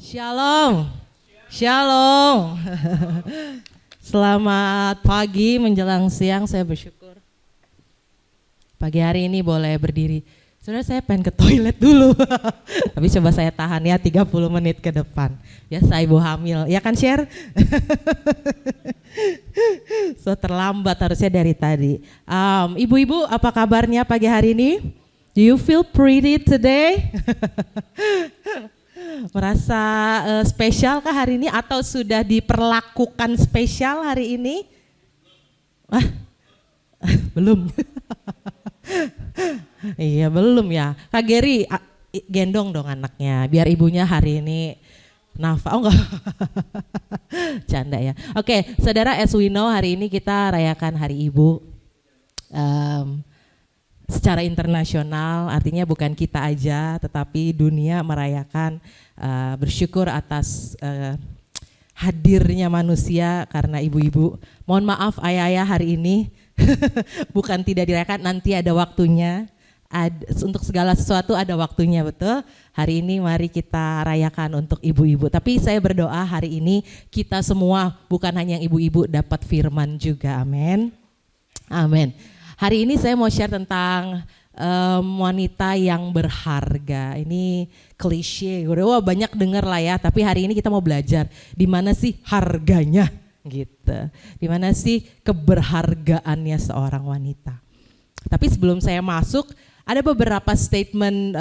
Shalom, shalom. Selamat pagi menjelang siang, saya bersyukur. Pagi hari ini boleh berdiri. Sebenarnya saya pengen ke toilet dulu, tapi coba saya tahan ya 30 menit ke depan. Biasa ibu hamil, ya kan share? So terlambat harusnya dari tadi. Ibu-ibu apa kabarnya pagi hari ini? Do you feel pretty today? Merasa spesial kah hari ini atau sudah diperlakukan spesial hari ini? Belum. Iya belum ya. Kak Geri gendong dong anaknya biar ibunya hari ini nafa. Oh enggak. Canda ya. Oke, saudara, as we know hari ini kita rayakan Hari Ibu. Secara internasional, artinya bukan kita aja tetapi dunia merayakan, bersyukur atas hadirnya manusia karena ibu-ibu. Mohon maaf ayah-ayah hari ini bukan tidak dirayakan, nanti ada waktunya. Untuk segala sesuatu ada waktunya, betul. Hari ini mari kita rayakan untuk ibu-ibu. Tapi saya berdoa hari ini kita semua, bukan hanya yang ibu-ibu, dapat firman juga. Amin. Amin. Hari ini saya mau share tentang wanita yang berharga. Ini klise, wah banyak dengar lah ya. Tapi hari ini kita mau belajar di mana sih harganya, gitu. Di mana sih keberhargaannya seorang wanita. Tapi sebelum saya masuk, ada beberapa statement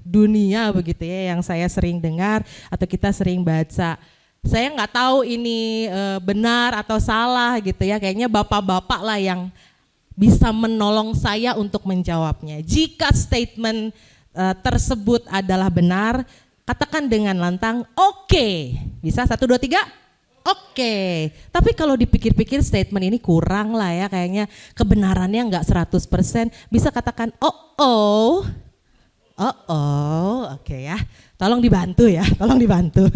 dunia begitu ya yang saya sering dengar atau kita sering baca. Saya nggak tahu ini benar atau salah gitu ya. Kayaknya bapak-bapak lah yang bisa menolong saya untuk menjawabnya. Jika statement tersebut adalah benar, katakan dengan lantang, oke. Bisa 1, 2, 3? Oke. Tapi kalau dipikir-pikir statement ini kurang lah ya, kayaknya kebenarannya enggak 100%. Bisa katakan oke ya. Tolong dibantu ya, tolong dibantu.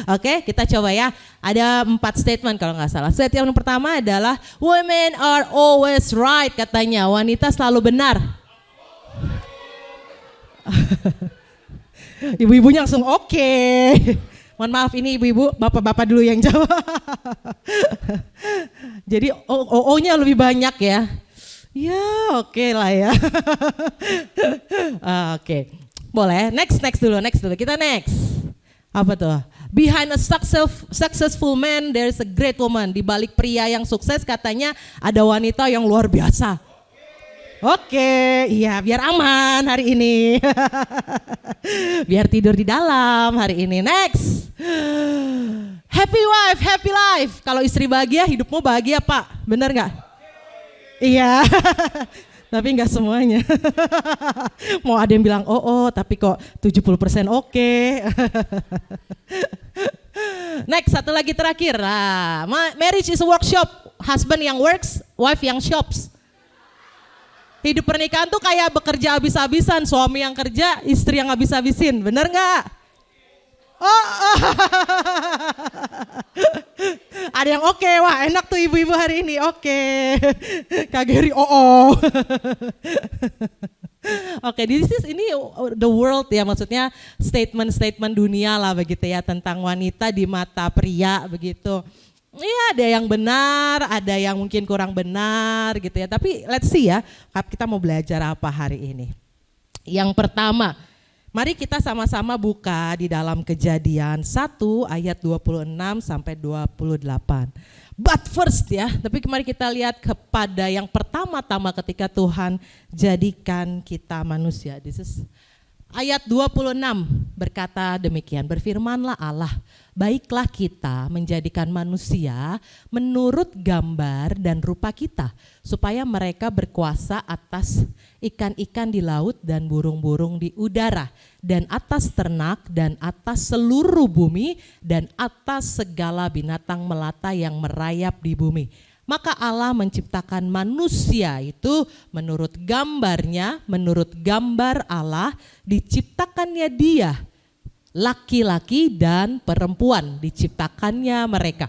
Oke, kita coba ya. Ada 4 statement kalau nggak salah. Statement yang pertama adalah women are always right, katanya. Wanita selalu benar. Ibu-ibunya langsung oke. Mohon maaf ini ibu-ibu, bapak-bapak dulu yang jawab. Jadi O-nya lebih banyak ya. Ya oke lah ya. Oke. Boleh, next dulu. Kita next. Apa tuh? Behind a successful man, there's a great woman. Di balik pria yang sukses katanya ada wanita yang luar biasa. Oke, iya biar aman hari ini. Biar tidur di dalam hari ini. Next. Happy wife, happy life. Kalau istri bahagia, hidupmu bahagia, Pak. Bener nggak? Iya. Tapi enggak semuanya. Mau ada yang bilang tapi kok 70% oke. Next, satu lagi terakhir. Marriage is a workshop. Husband yang works, wife yang shops. Hidup pernikahan tuh kayak bekerja habis-habisan. Suami yang kerja, istri yang habis-habisin. Bener nggak? Ada yang oke, wah enak tuh ibu-ibu hari ini, oke. Kak Geri, Oke, ini the world ya, maksudnya statement dunia lah begitu ya tentang wanita di mata pria begitu. Iya, ada yang benar, ada yang mungkin kurang benar gitu ya. Tapi let's see ya, kita mau belajar apa hari ini. Yang pertama, mari kita sama-sama buka di dalam Kejadian 1 ayat 26 sampai 28. But first ya, tapi mari kita lihat kepada yang pertama-tama ketika Tuhan jadikan kita manusia. This is ayat 26 berkata demikian, berfirmanlah Allah, baiklah kita menjadikan manusia menurut gambar dan rupa kita, supaya mereka berkuasa atas ikan-ikan di laut dan burung-burung di udara, dan atas ternak dan atas seluruh bumi, dan atas segala binatang melata yang merayap di bumi. Maka Allah menciptakan manusia itu menurut gambarnya, menurut gambar Allah diciptakannya dia. Laki-laki dan perempuan diciptakannya mereka.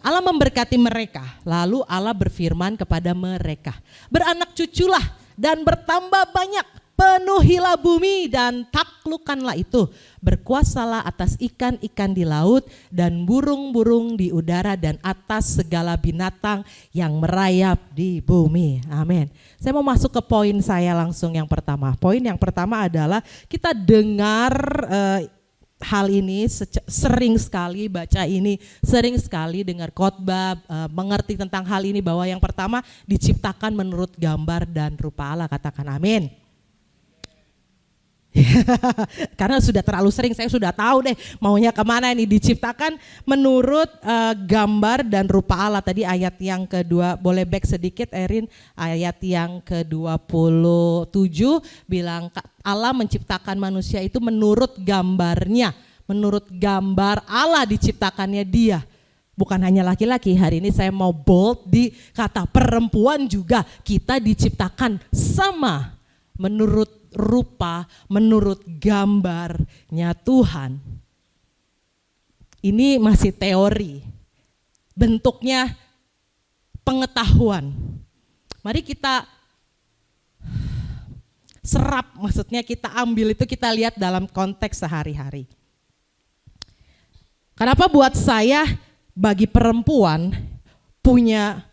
Allah memberkati mereka, lalu Allah berfirman kepada mereka, beranak cuculah dan bertambah banyak, penuhilah bumi dan taklukkanlah itu. Berkuasalah atas ikan-ikan di laut dan burung-burung di udara dan atas segala binatang yang merayap di bumi. Amin. Saya mau masuk ke poin saya langsung yang pertama. Poin yang pertama adalah kita dengar hal ini sering sekali, baca ini, sering sekali dengar khotbah, mengerti tentang hal ini bahwa yang pertama diciptakan menurut gambar dan rupa Allah. Katakan amin. Karena sudah terlalu sering, saya sudah tahu deh maunya kemana ini. Diciptakan menurut gambar dan rupa Allah. Tadi ayat yang kedua, boleh back sedikit Erin, ayat yang ke-27 bilang Allah menciptakan manusia itu menurut gambarnya, menurut gambar Allah diciptakannya dia. Bukan hanya laki-laki, hari ini saya mau bold di kata perempuan juga, kita diciptakan sama menurut rupa, menurut gambarnya Tuhan. Ini masih teori, bentuknya pengetahuan. Mari kita serap, maksudnya kita ambil itu, kita lihat dalam konteks sehari-hari. Kenapa buat saya, bagi perempuan punya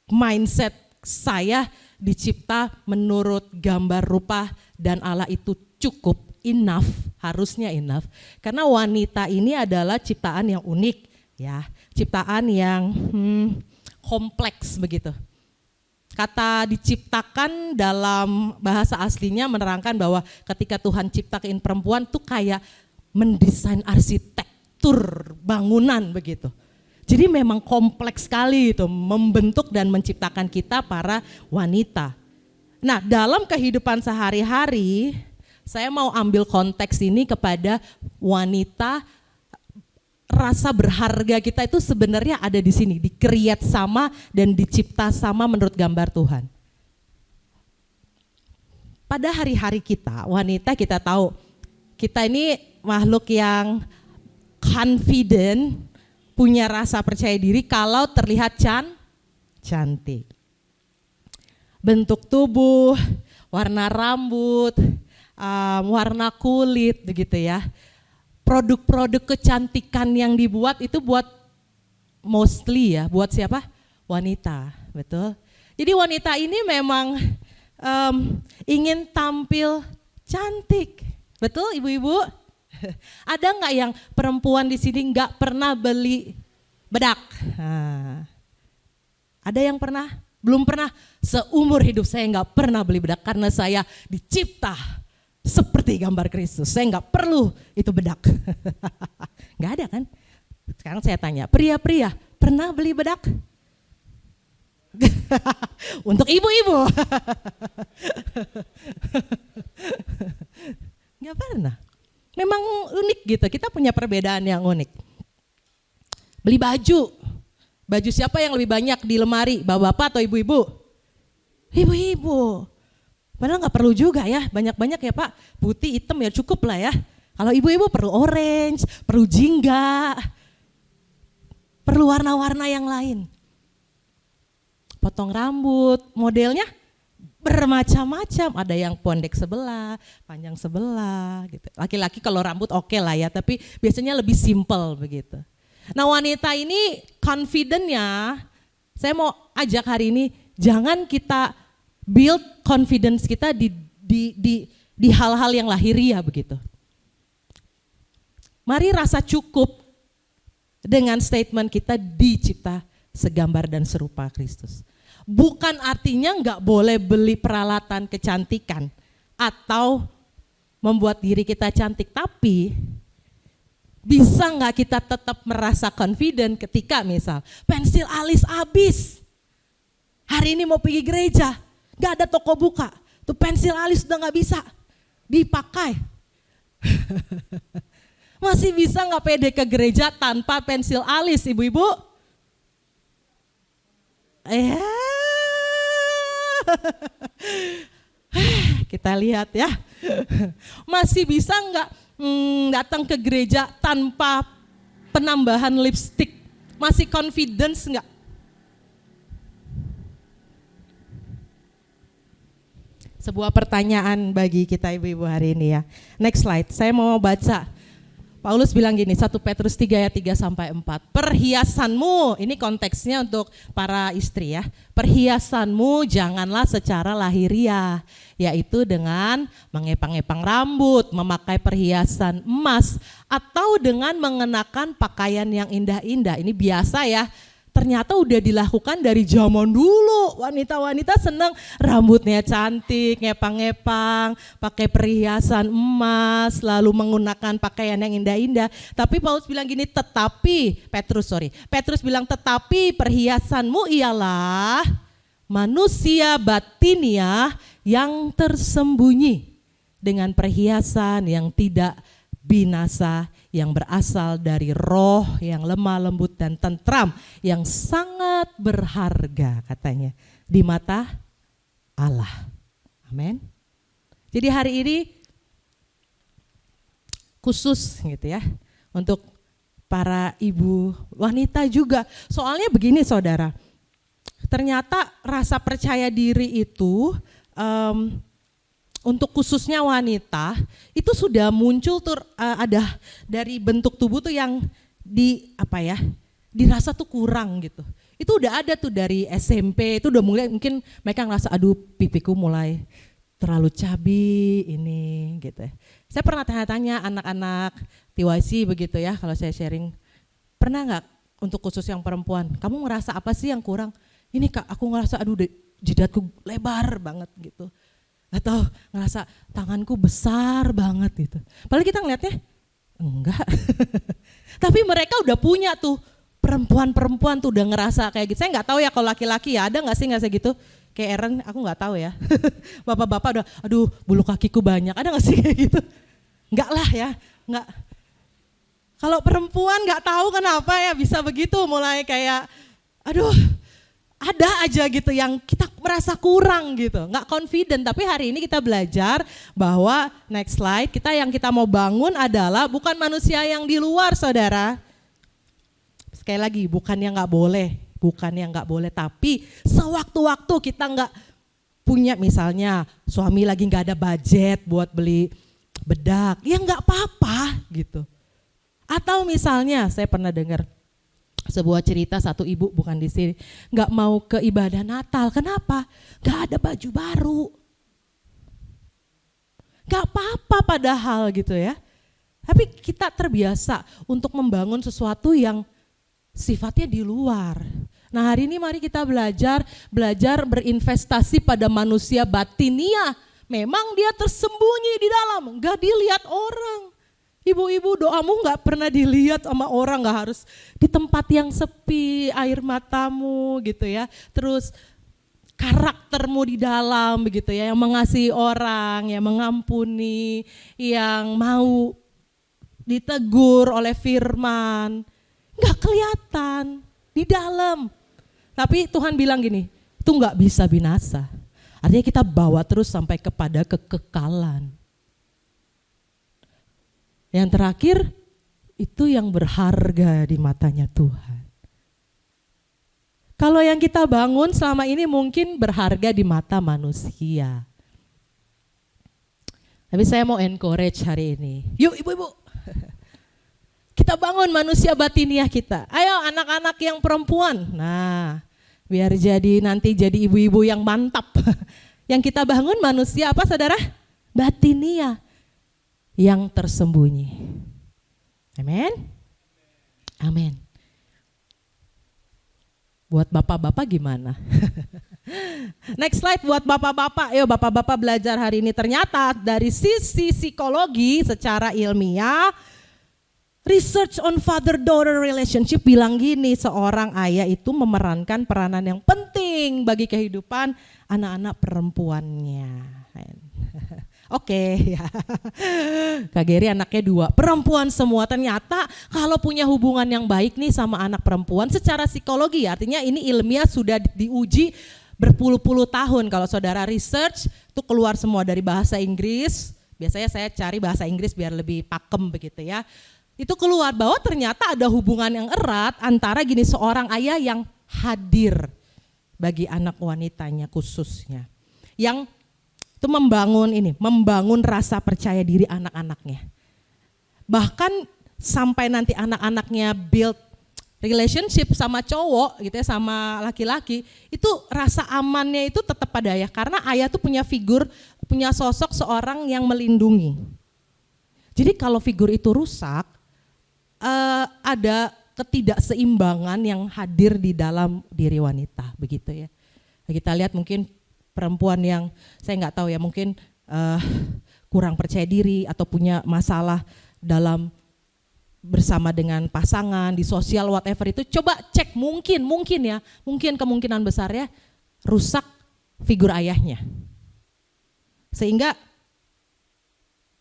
mindset saya dicipta menurut gambar rupa dan Allah itu cukup, enough, harusnya enough. Karena wanita ini adalah ciptaan yang unik, ya, ciptaan yang kompleks begitu. Kata diciptakan dalam bahasa aslinya menerangkan bahwa ketika Tuhan ciptakan perempuan tuh kayak mendesain arsitektur bangunan begitu. Jadi memang kompleks sekali itu membentuk dan menciptakan kita para wanita. Nah, dalam kehidupan sehari-hari saya mau ambil konteks ini kepada wanita. Rasa berharga kita itu sebenarnya ada di sini, di-create sama dan dicipta sama menurut gambar Tuhan. Pada hari-hari kita, wanita, kita tahu kita ini makhluk yang confident, punya rasa percaya diri kalau terlihat cantik. Bentuk tubuh, warna rambut, warna kulit begitu ya. Produk-produk kecantikan yang dibuat itu buat mostly ya, buat siapa? Wanita, betul. Jadi wanita ini memang ingin tampil cantik, betul ibu-ibu? Ada nggak yang perempuan di sini nggak pernah beli bedak? Ada yang pernah? Belum pernah. Seumur hidup saya nggak pernah beli bedak karena saya dicipta seperti gambar Kristus. Saya nggak perlu itu bedak. Nggak ada kan? Sekarang saya tanya, pria-pria pernah beli bedak? Untuk ibu-ibu. Nggak pernah. Memang unik gitu, kita punya perbedaan yang unik. Beli baju, baju siapa yang lebih banyak di lemari, bapak-bapak atau ibu-ibu? Ibu-ibu. Padahal nggak perlu juga ya, banyak-banyak ya Pak, putih, hitam ya cukup lah ya. Kalau ibu-ibu perlu orange, perlu jingga, perlu warna-warna yang lain. Potong rambut, modelnya bermacam-macam, ada yang pendek sebelah, panjang sebelah gitu. Laki-laki kalau rambut oke lah ya, tapi biasanya lebih simple begitu. Nah wanita ini confident-nya, saya mau ajak hari ini, jangan kita build confidence kita di hal-hal yang lahiriah begitu. Mari rasa cukup dengan statement kita dicipta segambar dan serupa Kristus. Bukan artinya nggak boleh beli peralatan kecantikan atau membuat diri kita cantik, tapi bisa nggak kita tetap merasa confident ketika misal pensil alis habis, hari ini mau pergi gereja, nggak ada toko buka, tuh pensil alis udah nggak bisa dipakai. Masih bisa nggak pede ke gereja tanpa pensil alis, ibu-ibu? Kita lihat ya, masih bisa nggak datang ke gereja tanpa penambahan lipstik? Masih confidence nggak? Sebuah pertanyaan bagi kita ibu-ibu hari ini ya. Next slide, saya mau baca. Paulus bilang gini, 1 Petrus 3 ayat 3-4. Perhiasanmu, ini konteksnya untuk para istri ya. Perhiasanmu janganlah secara lahiriah, yaitu dengan mengepang-epang rambut, memakai perhiasan emas, atau dengan mengenakan pakaian yang indah-indah. Ini biasa ya. Ternyata udah dilakukan dari zaman dulu. Wanita-wanita seneng rambutnya cantik, ngepang-ngepang, pakai perhiasan emas, lalu menggunakan pakaian yang indah-indah. Tapi Paulus bilang gini, Petrus bilang tetapi perhiasanmu ialah manusia batiniah yang tersembunyi dengan perhiasan yang tidak binasa, yang berasal dari roh yang lemah lembut dan tentram, yang sangat berharga katanya di mata Allah. Amin. Jadi hari ini khusus gitu ya untuk para ibu wanita juga. Soalnya begini saudara, ternyata rasa percaya diri itu untuk khususnya wanita itu sudah muncul tuh ada dari bentuk tubuh tuh yang dirasa tuh kurang gitu. Itu udah ada tuh dari SMP, itu udah mulai mungkin mereka ngerasa aduh pipiku mulai terlalu cabi ini gitu ya. Saya pernah tanya-tanya anak-anak TYC begitu ya, kalau saya sharing, pernah nggak untuk khusus yang perempuan, kamu ngerasa apa sih yang kurang? Ini Kak, aku ngerasa aduh jidatku lebar banget gitu. Atau ngerasa tanganku besar banget gitu. Padahal kita ngeliatnya enggak. Tapi mereka udah punya tuh, perempuan-perempuan tuh udah ngerasa kayak gitu. Saya nggak tahu ya kalau laki-laki ya, ada nggak sih nggak gitu? Kayak Aaron, aku nggak tahu ya. Bapak-bapak udah, aduh bulu kakiku banyak, ada nggak sih kayak gitu? Enggak lah ya, enggak. Kalau perempuan nggak tahu kenapa ya bisa begitu, mulai kayak, aduh. Ada aja gitu yang kita merasa kurang gitu, nggak confident. Tapi hari ini kita belajar bahwa next slide, yang kita mau bangun adalah bukan manusia yang di luar saudara. Sekali lagi, bukan yang nggak boleh, tapi sewaktu-waktu kita nggak punya, misalnya suami lagi nggak ada budget buat beli bedak, ya nggak apa-apa gitu. Atau misalnya saya pernah dengar sebuah cerita satu ibu, bukan di sini, nggak mau ke ibadah Natal. Kenapa? Nggak ada baju baru. Nggak apa-apa padahal gitu ya. Tapi kita terbiasa untuk membangun sesuatu yang sifatnya di luar. Nah hari ini mari kita belajar berinvestasi pada manusia batiniah. Memang dia tersembunyi di dalam, nggak dilihat orang. Ibu-ibu, doamu gak pernah dilihat sama orang, gak harus di tempat yang sepi, air matamu gitu ya. Terus karaktermu di dalam begitu ya, yang mengasihi orang, yang mengampuni, yang mau ditegur oleh firman. Gak kelihatan di dalam. Tapi Tuhan bilang gini, itu gak bisa binasa. Artinya kita bawa terus sampai kepada kekekalan. Yang terakhir, itu yang berharga di matanya Tuhan. Kalau yang kita bangun selama ini mungkin berharga di mata manusia. Tapi saya mau encourage hari ini. Yuk ibu-ibu, kita bangun manusia batiniah kita. Ayo anak-anak yang perempuan. Nah, biar nanti jadi ibu-ibu yang mantap. Yang kita bangun manusia apa saudara? Batiniah. Yang tersembunyi. Amin. Amin. Buat bapak-bapak gimana? Next slide buat bapak-bapak. Ayo bapak-bapak belajar hari ini. Ternyata dari sisi psikologi secara ilmiah, research on father-daughter relationship bilang gini, seorang ayah itu memerankan peranan yang penting bagi kehidupan anak-anak perempuannya. Oke, ya. Kak Geri anaknya 2, perempuan semua. Ternyata kalau punya hubungan yang baik nih sama anak perempuan secara psikologi, artinya ini ilmiah sudah diuji berpuluh-puluh tahun. Kalau saudara research itu keluar semua dari bahasa Inggris. Biasanya saya cari bahasa Inggris biar lebih pakem begitu ya. Itu keluar bahwa ternyata ada hubungan yang erat antara seorang ayah yang hadir bagi anak wanitanya khususnya. Yang Itu membangun rasa percaya diri anak-anaknya. Bahkan sampai nanti anak-anaknya build relationship sama cowok gitu ya, sama laki-laki, itu rasa amannya itu tetap pada ayah. Karena ayah tuh punya figur, punya sosok seorang yang melindungi. Jadi kalau figur itu rusak, ada ketidakseimbangan yang hadir di dalam diri wanita, begitu ya. Kita lihat mungkin perempuan yang saya nggak tahu ya, mungkin kurang percaya diri atau punya masalah dalam bersama dengan pasangan di sosial whatever itu, coba cek mungkin kemungkinan besar ya rusak figur ayahnya, sehingga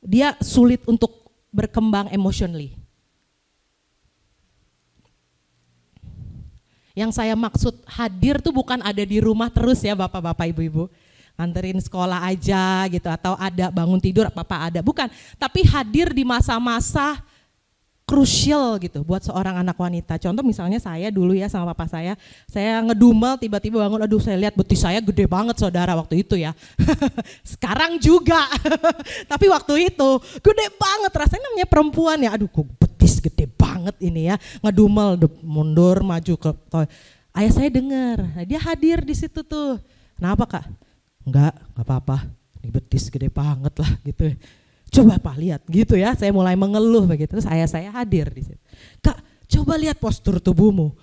dia sulit untuk berkembang emotionally. Yang saya maksud hadir tuh bukan ada di rumah terus ya bapak-bapak ibu-ibu, nganterin sekolah aja gitu, atau ada bangun tidur apa-apa ada, bukan. Tapi hadir di masa-masa krusial gitu buat seorang anak wanita. Contoh misalnya saya dulu ya sama papa saya ngedumel tiba-tiba bangun, aduh saya lihat betis saya gede banget saudara waktu itu ya. Sekarang juga, tapi waktu itu gede banget, rasanya namanya perempuan ya, aduh kok betis gede banget ini ya, ngedumel mundur maju ke toilet. Ayah saya dengar, nah dia hadir di situ tuh. Kenapa kak? Enggak apa-apa, ini betis gede banget lah gitu. Coba Pak lihat gitu ya, saya mulai mengeluh begitu, terus ayah saya hadir di situ. Kak, coba lihat postur tubuhmu,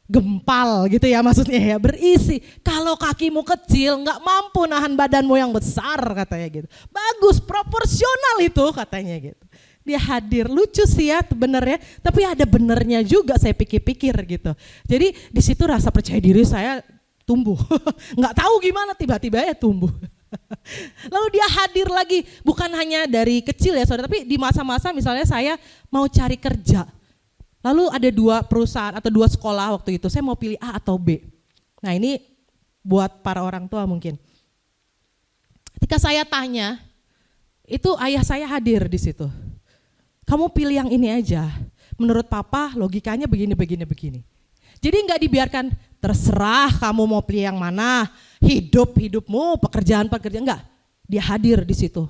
gempal gitu ya maksudnya ya, berisi. Kalau kakimu kecil nggak mampu nahan badanmu yang besar katanya gitu. Bagus, proporsional itu katanya gitu. Dia hadir, lucu sih ya benernya, tapi ada benernya juga saya pikir-pikir gitu. Jadi di situ rasa percaya diri saya tumbuh, nggak tahu gimana tiba-tiba ya tumbuh. Lalu dia hadir lagi, bukan hanya dari kecil ya saudara, tapi di masa-masa misalnya saya mau cari kerja. Lalu ada 2 perusahaan atau 2 sekolah waktu itu, saya mau pilih A atau B. Nah ini buat para orang tua mungkin. Ketika saya tanya, itu ayah saya hadir di situ. Kamu pilih yang ini aja, menurut papa logikanya begini. Jadi nggak dibiarkan terserah kamu mau pilih yang mana, hidupmu, pekerjaan, enggak. Dia hadir di situ,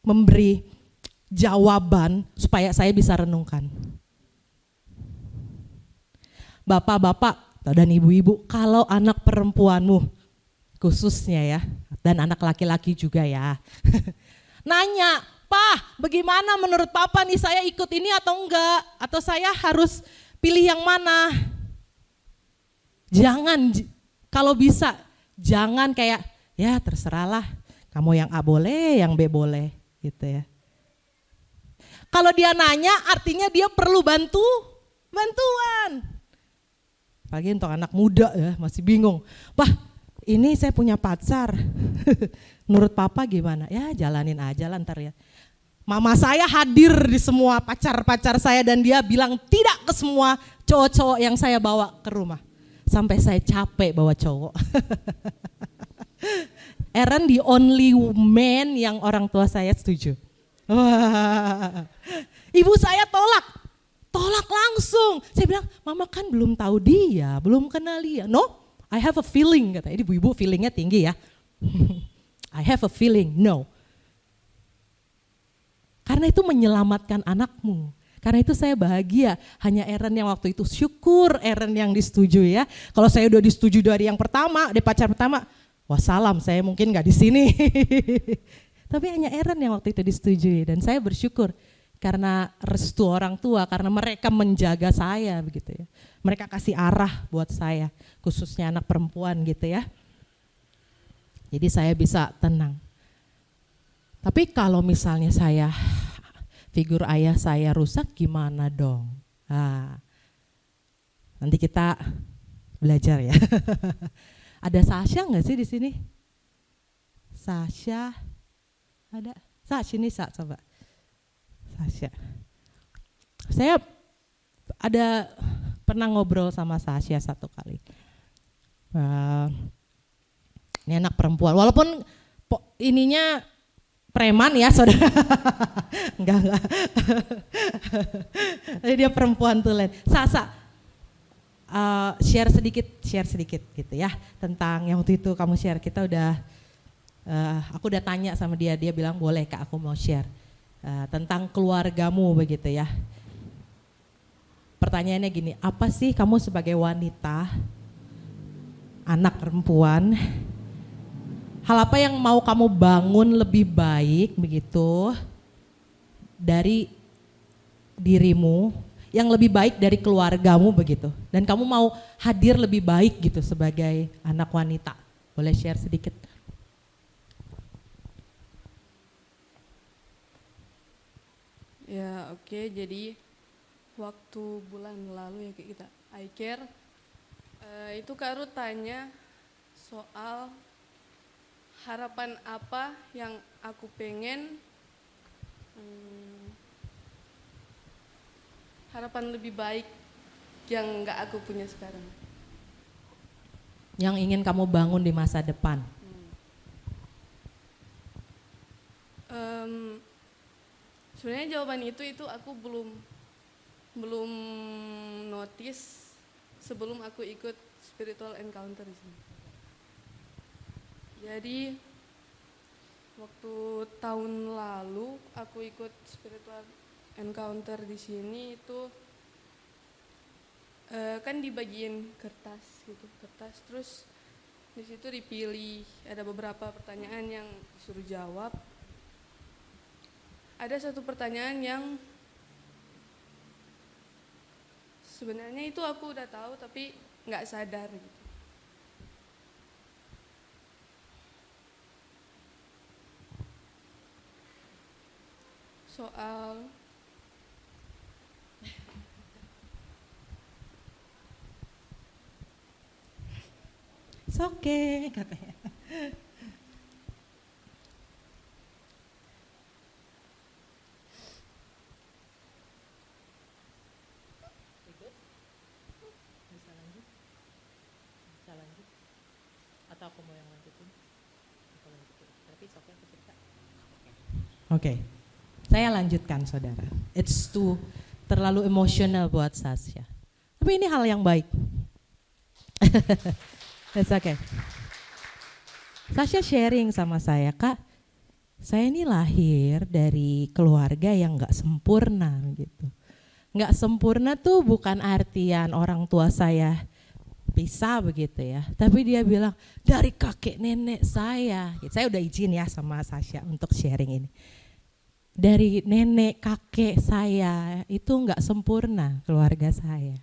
memberi jawaban supaya saya bisa renungkan. Bapak-bapak dan ibu-ibu, kalau anak perempuanmu khususnya ya, dan anak laki-laki juga ya, nanya, Pak, bagaimana menurut Papa nih, saya ikut ini atau enggak? Atau saya harus pilih yang mana? Jangan, kalau bisa, jangan kayak, ya terserahlah, kamu yang A boleh, yang B boleh, gitu ya. Kalau dia nanya, artinya dia perlu bantuan. Apalagi untuk anak muda ya, masih bingung. Wah, ini saya punya pacar, menurut Papa gimana? Ya jalanin aja lah ntar ya. Mama saya hadir di semua pacar-pacar saya dan dia bilang tidak ke semua cowok-cowok yang saya bawa ke rumah. Sampai saya capek bawa cowok. Aaron the only man yang orang tua saya setuju. Wah. Ibu saya tolak langsung. Saya bilang, mama kan belum tahu dia, belum kenal dia. No, I have a feeling, kata. Ini ibu-ibu feelingnya tinggi ya. I have a feeling, no. Karena itu menyelamatkan anakmu. Karena itu saya bahagia, hanya Aaron yang waktu itu, syukur Aaron yang disetujui ya. Kalau saya udah disetujui dari yang pertama, dari pacar pertama, wassalam saya mungkin gak di sini. Tapi hanya Aaron yang waktu itu disetujui dan saya bersyukur karena restu orang tua, karena mereka menjaga saya begitu ya. Mereka kasih arah buat saya, khususnya anak perempuan gitu ya. Jadi saya bisa tenang. Tapi kalau misalnya figur ayah saya rusak gimana dong? Nah, nanti kita belajar ya. Ada Sasha nggak sih di sini? Sasha ada? Sini coba. Sasha. Saya ada pernah ngobrol sama Sasha satu kali. Ini anak perempuan, walaupun ininya preman ya saudara. Enggak. Dia perempuan tulen. Sasa, share sedikit gitu ya tentang yang waktu itu kamu share. Kita udah aku udah tanya sama dia bilang boleh Kak aku mau share tentang keluargamu begitu ya. Pertanyaannya gini, apa sih kamu sebagai wanita, anak perempuan, hal apa yang mau kamu bangun lebih baik begitu dari dirimu, yang lebih baik dari keluargamu begitu, dan kamu mau hadir lebih baik gitu sebagai anak wanita. Boleh share sedikit? Ya oke, jadi waktu bulan lalu ya kayak kita I Care, itu Kak Ruth tanya soal harapan apa yang aku pengen, harapan lebih baik yang nggak aku punya sekarang. Yang ingin kamu bangun di masa depan. Sebenarnya jawaban itu aku belum notice sebelum aku ikut spiritual encounter di sini. Jadi waktu tahun lalu aku ikut spiritual encounter di sini itu kan dibagiin kertas terus di situ dipilih, ada beberapa pertanyaan yang disuruh jawab. Ada satu pertanyaan yang sebenarnya itu aku udah tahu tapi nggak sadar gitu. Soal It's okay katanya. Bisa lanjut? Atau aku mau yang lanjutin? Tapi it's okay aku cerita. Oke. Saya lanjutkan saudara. It's terlalu emosional buat Sasha. Tapi ini hal yang baik. It's okay. Sasha sharing sama saya, Kak, saya ini lahir dari keluarga yang gak sempurna gitu. Gak sempurna tuh bukan artian orang tua saya pisah begitu ya. Tapi dia bilang dari kakek nenek saya. Saya udah izin ya sama Sasha untuk sharing ini. Dari nenek kakek saya itu gak sempurna keluarga saya.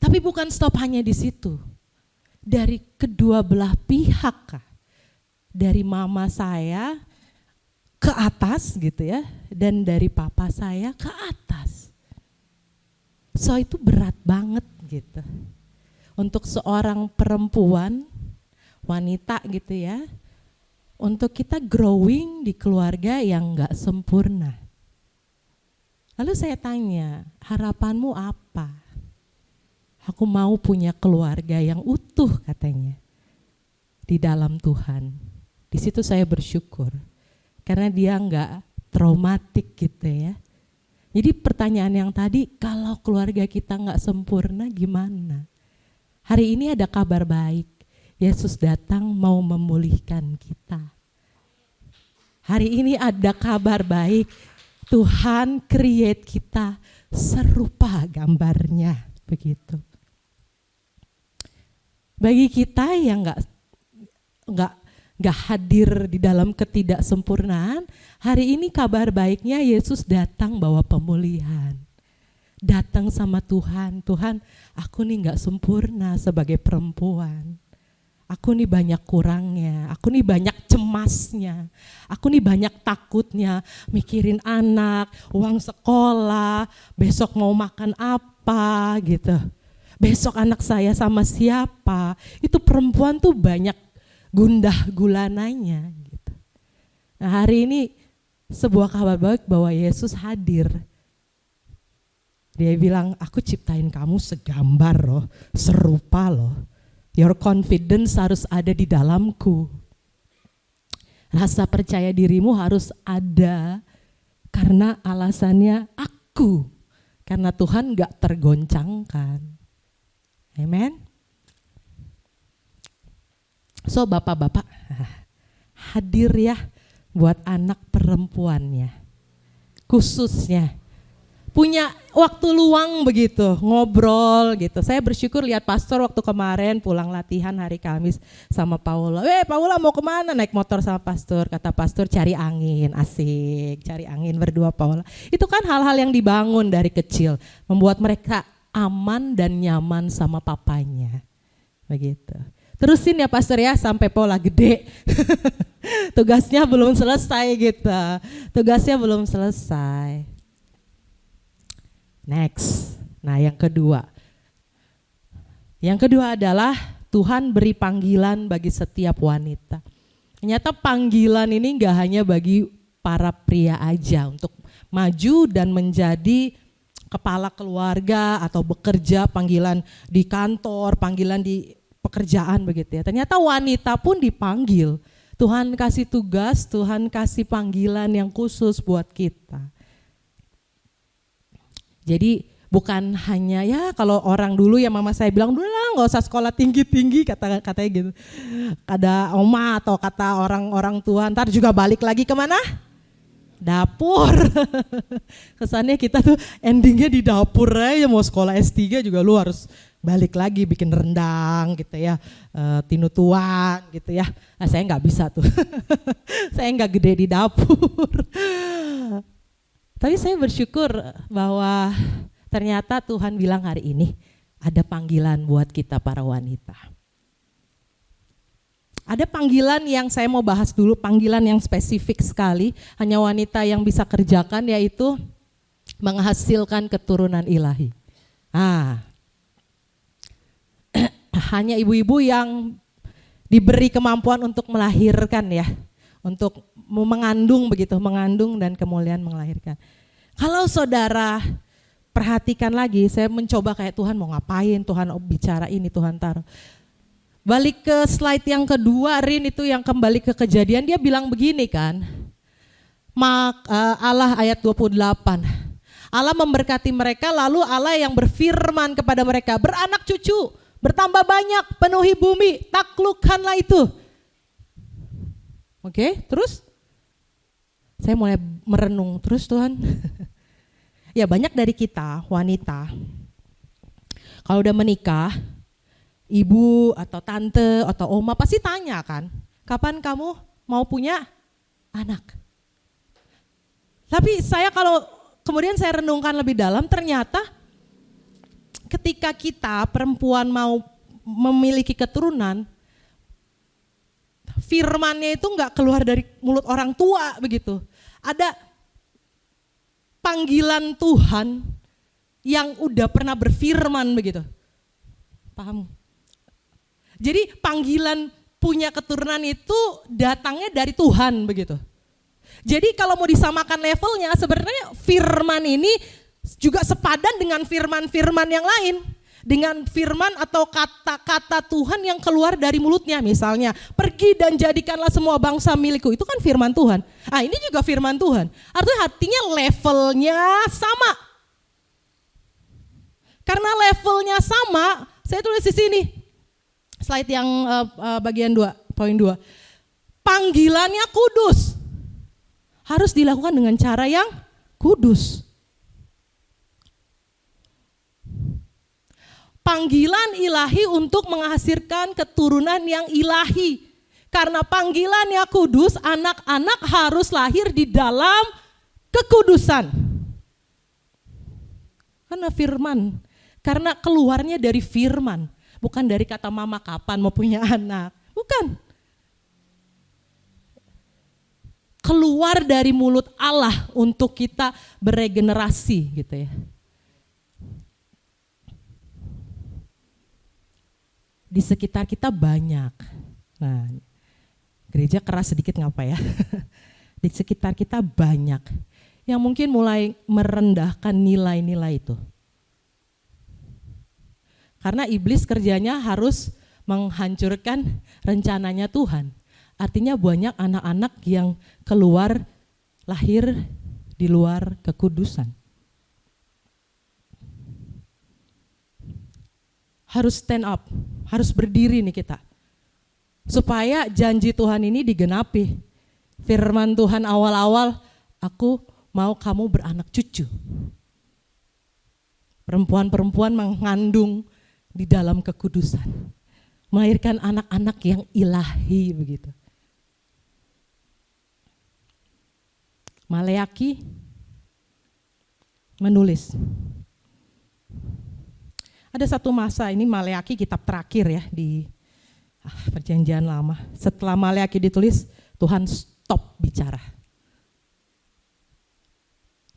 Tapi bukan stop hanya di situ. Dari kedua belah pihak, Kak. Dari mama saya ke atas gitu ya, dan dari papa saya ke atas. So itu berat banget gitu. Untuk seorang perempuan, wanita gitu ya, untuk kita growing di keluarga yang gak sempurna. Lalu saya tanya, harapanmu apa? Aku mau punya keluarga yang utuh katanya di dalam Tuhan. Di situ saya bersyukur karena dia enggak traumatik gitu ya. Jadi pertanyaan yang tadi, kalau keluarga kita enggak sempurna gimana? Hari ini ada kabar baik. Yesus datang mau memulihkan kita. Hari ini ada kabar baik. Tuhan create kita serupa gambarnya begitu. Bagi kita yang nggak hadir di dalam ketidaksempurnaan, hari ini kabar baiknya Yesus datang bawa pemulihan. Datang sama Tuhan, Tuhan aku nih nggak sempurna sebagai perempuan. Aku nih banyak kurangnya, aku nih banyak cemasnya, aku nih banyak takutnya, mikirin anak, uang sekolah, besok mau makan apa gitu. Besok anak saya sama siapa, itu perempuan tuh banyak gundah gulananya gitu. Nah hari ini sebuah kabar baik bahwa Yesus hadir. Dia bilang, aku ciptain kamu segambar loh, serupa loh. Your confidence harus ada di dalamku. Rasa percaya dirimu harus ada karena alasannya aku. Karena Tuhan gak tergoncangkan. Amen. So bapak-bapak, hadir ya buat anak perempuannya. Khususnya punya waktu luang begitu, ngobrol gitu. Saya bersyukur lihat pastor waktu kemarin pulang latihan hari Kamis sama Paula. Paula mau kemana? Naik motor sama pastor. Kata pastor cari angin, asik. Cari angin berdua Paula. Itu kan hal-hal yang dibangun dari kecil. Membuat mereka aman dan nyaman sama papanya. Begitu. Terusin ya pastor ya sampai Paula gede. Tugasnya belum selesai gitu. Tugasnya belum selesai. Next. Nah yang kedua. Yang kedua adalah Tuhan beri panggilan bagi setiap wanita. Ternyata panggilan ini gak hanya bagi para pria aja untuk maju dan menjadi kepala keluarga atau bekerja, panggilan di kantor, panggilan di pekerjaan begitu ya. Ternyata wanita pun dipanggil. Tuhan kasih tugas, Tuhan kasih panggilan yang khusus buat kita. Jadi bukan hanya ya kalau orang dulu ya mama saya bilang dulu lah nggak usah sekolah tinggi-tinggi katanya gitu. Ada oma atau kata orang-orang tua ntar juga balik lagi kemana? Dapur. Kesannya kita tuh endingnya di dapur aja, mau sekolah S3 juga lu harus balik lagi bikin rendang gitu ya, tinutuan gitu ya. Nah, saya nggak bisa tuh. Saya nggak gede di dapur. Tapi saya bersyukur bahwa ternyata Tuhan bilang hari ini ada panggilan buat kita para wanita. Ada panggilan yang saya mau bahas dulu, panggilan yang spesifik sekali, hanya wanita yang bisa kerjakan, yaitu menghasilkan keturunan ilahi. Hanya ibu-ibu yang diberi kemampuan untuk melahirkan ya, untuk mengandung begitu, mengandung dan kemudian melahirkan. Kalau saudara perhatikan lagi, saya mencoba kayak Tuhan mau ngapain, Tuhan bicara ini, Tuhan taruh. Balik ke slide yang kedua, Rin itu yang kembali ke Kejadian, dia bilang begini kan, Allah ayat 28, Allah memberkati mereka lalu Allah yang berfirman kepada mereka, beranak cucu, bertambah banyak, penuhi bumi, taklukkanlah itu. Oke, terus saya mulai merenung terus Tuhan. Ya banyak dari kita wanita, kalau udah menikah, ibu atau tante atau oma pasti tanya kan, kapan kamu mau punya anak? Tapi saya kalau kemudian saya renungkan lebih dalam, ternyata ketika kita perempuan mau memiliki keturunan, firmannya itu enggak keluar dari mulut orang tua begitu. Ada panggilan Tuhan yang udah pernah berfirman begitu. Paham? Jadi panggilan punya keturunan itu datangnya dari Tuhan begitu. Jadi kalau mau disamakan levelnya, sebenarnya firman ini juga sepadan dengan firman-firman yang lain. Dengan firman atau kata-kata Tuhan yang keluar dari mulutnya. Misalnya, pergi dan jadikanlah semua bangsa milikku. Itu kan firman Tuhan. Ini juga firman Tuhan. Artinya levelnya sama. Karena levelnya sama, saya tulis di sini. Slide yang bagian 2, poin 2. Panggilannya kudus. Harus dilakukan dengan cara yang kudus. Panggilan ilahi untuk menghasilkan keturunan yang ilahi. Karena panggilannya kudus, anak-anak harus lahir di dalam kekudusan. Karena firman, karena keluarnya dari firman, bukan dari kata mama kapan mau punya anak, bukan. Keluar dari mulut Allah untuk kita beregenerasi gitu ya. Di sekitar kita banyak. Nah, gereja keras sedikit ngapa ya? Di sekitar kita banyak yang mungkin mulai merendahkan nilai-nilai itu. Karena iblis kerjanya harus menghancurkan rencananya Tuhan. Artinya banyak anak-anak yang keluar, lahir di luar kekudusan. harus stand up, harus berdiri nih kita. Supaya janji Tuhan ini digenapi. Firman Tuhan awal-awal, aku mau kamu beranak cucu. Perempuan-perempuan mengandung di dalam kekudusan. Melahirkan anak-anak yang ilahi begitu. Maleaki menulis. Ada satu masa, ini Maleaki kitab terakhir ya di Perjanjian Lama. Setelah Maleaki ditulis, Tuhan stop bicara.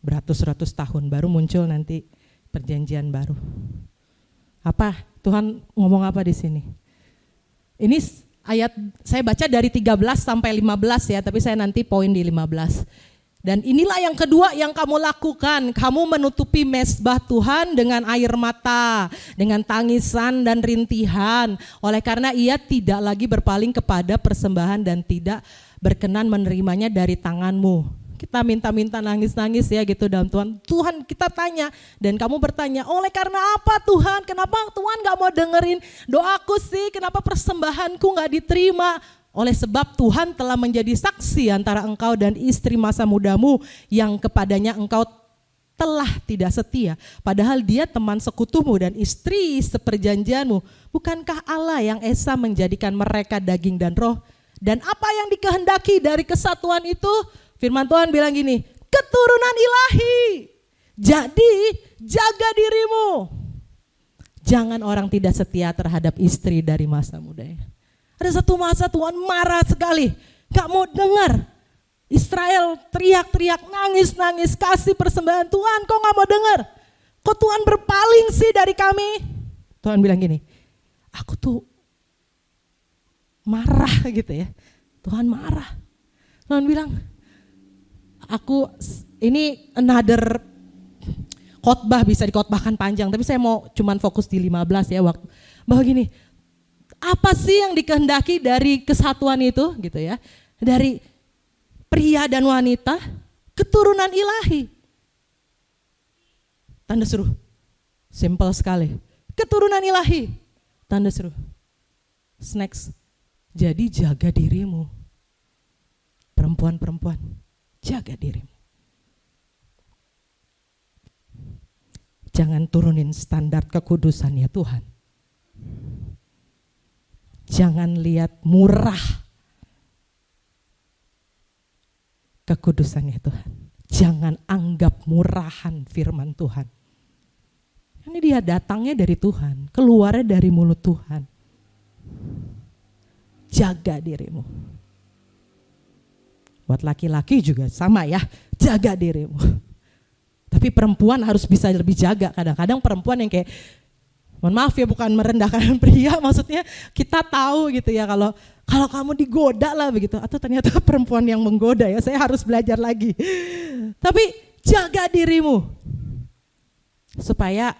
Beratus-ratus tahun baru muncul nanti Perjanjian Baru. Apa? Tuhan ngomong apa di sini? Ini ayat saya baca dari 13 sampai 15 ya, tapi saya nanti poin di 15. Dan inilah yang kedua yang kamu lakukan, kamu menutupi mezbah Tuhan dengan air mata, dengan tangisan dan rintihan. Oleh karena ia tidak lagi berpaling kepada persembahan dan tidak berkenan menerimanya dari tanganmu. Kita minta-minta nangis-nangis ya gitu dalam Tuhan. Tuhan kita tanya dan kamu bertanya, oleh karena apa Tuhan? Kenapa Tuhan gak mau dengerin doaku sih? Kenapa persembahanku gak diterima? Oleh sebab Tuhan telah menjadi saksi antara engkau dan istri masa mudamu yang kepadanya engkau telah tidak setia. Padahal dia teman sekutumu dan istri seperjanjianmu. Bukankah Allah yang esa menjadikan mereka daging dan roh? Dan apa yang dikehendaki dari kesatuan itu? Firman Tuhan bilang gini, keturunan ilahi. Jadi jaga dirimu. Jangan orang tidak setia terhadap istri dari masa mudanya. Ada satu masa Tuhan marah sekali, gak mau dengar. Israel teriak-teriak, nangis-nangis, kasih persembahan. Tuhan kok gak mau dengar? Kok Tuhan berpaling sih dari kami? Tuhan bilang gini, aku tuh marah gitu ya. Tuhan marah. Tuhan bilang, ini another khotbah, bisa dikhotbahkan panjang, tapi saya mau cuman fokus di 15 ya waktu. Bahwa gini, apa sih yang dikehendaki dari kesatuan itu gitu ya? Dari pria dan wanita, keturunan ilahi. Tanda seru. Simple sekali. Keturunan ilahi. Tanda seru. Next. Jadi jaga dirimu. Perempuan-perempuan, jaga dirimu. Jangan turunin standar kekudusan ya Tuhan. Jangan lihat murah kekudusannya Tuhan. Jangan anggap murahan firman Tuhan. Ini dia datangnya dari Tuhan, keluarnya dari mulut Tuhan. Jaga dirimu. Buat laki-laki juga sama ya, jaga dirimu. Tapi perempuan harus bisa lebih jaga. Kadang-kadang perempuan yang kayak, mohon maaf ya bukan merendahkan pria, maksudnya kita tahu gitu ya kalau kamu digoda lah begitu, atau ternyata perempuan yang menggoda ya, saya harus belajar lagi. Tapi jaga dirimu supaya